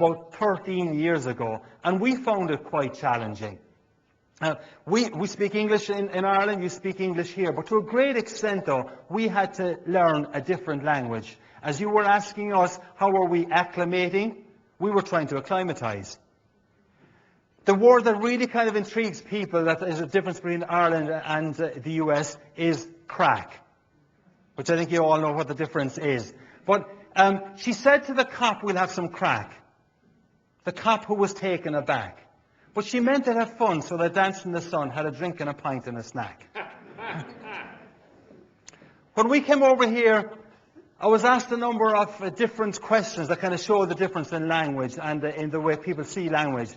about 13 years ago, and we found it quite challenging. We speak English in Ireland, you speak English here, but to a great extent, though, we had to learn a different language. As you were asking us, how are we acclimating? We were trying to acclimatise. The word that really kind of intrigues people, that is a difference between Ireland and the US, is crack, which I think you all know what the difference is. But she said to the cop, we'll have some crack. The cop who was taken aback. But she meant to have fun, so they danced in the sun, had a drink and a pint and a snack. When we came over here, I was asked a number of different questions that kind of show the difference in language and in the way people see language.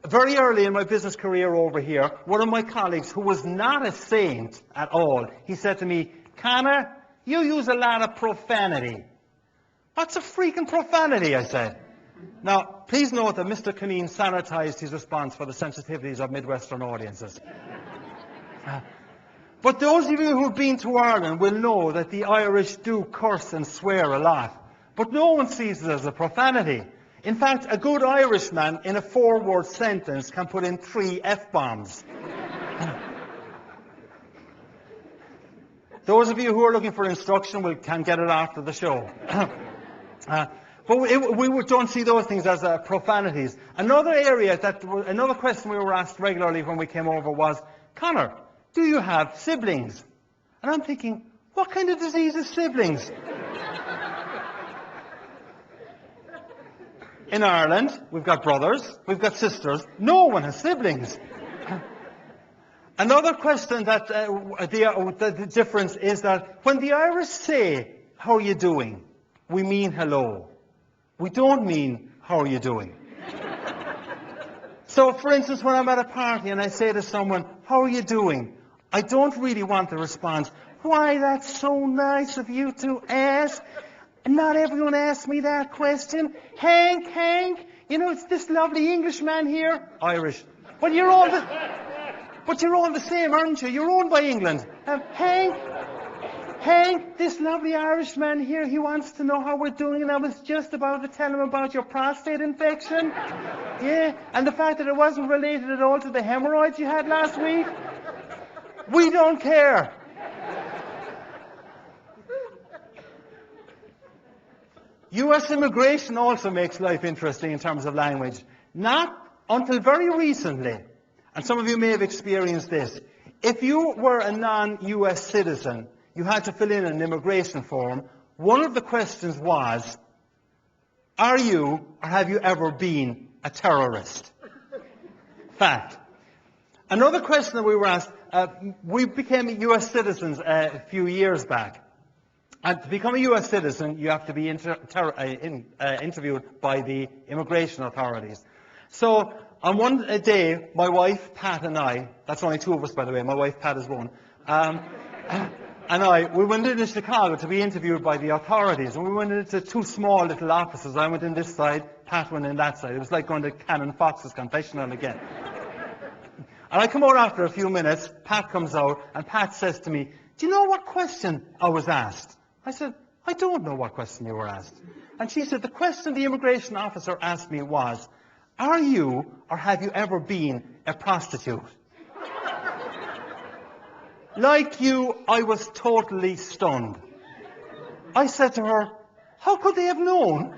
Very early in my business career over here, one of my colleagues, who was not a saint at all, he said to me, "Conor, you use a lot of profanity." "What's a freaking profanity?" I said. Now, please note that Mr. Cunneen sanitized his response for the sensitivities of Midwestern audiences. But those of you who've been to Ireland will know that the Irish do curse and swear a lot. But no one sees it as a profanity. In fact, a good Irishman in a 4-word sentence can put in 3 F-bombs. Those of you who are looking for instruction can get it after the show. But we don't see those things as profanities. Another question we were asked regularly when we came over was, "Conor, do you have siblings?" And I'm thinking, what kind of disease is siblings? In Ireland, we've got brothers, we've got sisters. No one has siblings. Another question that the difference is that when the Irish say, "How are you doing?" we mean hello. We don't mean, "How are you doing?" So, for instance, when I'm at a party and I say to someone, "How are you doing?" I don't really want the response, "Why, that's so nice of you to ask. Not everyone asks me that question. Hank, you know, it's this lovely Englishman here." Irish. But you're all the same, aren't you? You're owned by England. Hank, this lovely Irishman here, he wants to know how we're doing, and I was just about to tell him about your prostate infection. Yeah, and the fact that it wasn't related at all to the hemorrhoids you had last week. We don't care. US immigration also makes life interesting in terms of language. Not until very recently, and some of you may have experienced this. If you were a non-US citizen, you had to fill in an immigration form. One of the questions was, "Are you or have you ever been a terrorist?" Fact. Another question that we were asked, we became US citizens a few years back. And to become a US citizen, you have to be interviewed by the immigration authorities. So on one day, my wife, Pat, and I, that's only 2 of us, by the way, my wife, Pat, is one, we went into Chicago to be interviewed by the authorities, and we went into 2 small little offices. I went in this side, Pat went in that side. It was like going to Cannon Fox's confessional again. And I come out after a few minutes, Pat comes out, and Pat says to me, "Do you know what question I was asked?" I said, "I don't know what question you were asked." And she said, "The question the immigration officer asked me was, are you or have you ever been a prostitute?" Like you, I was totally stunned. I said to her, "How could they have known?"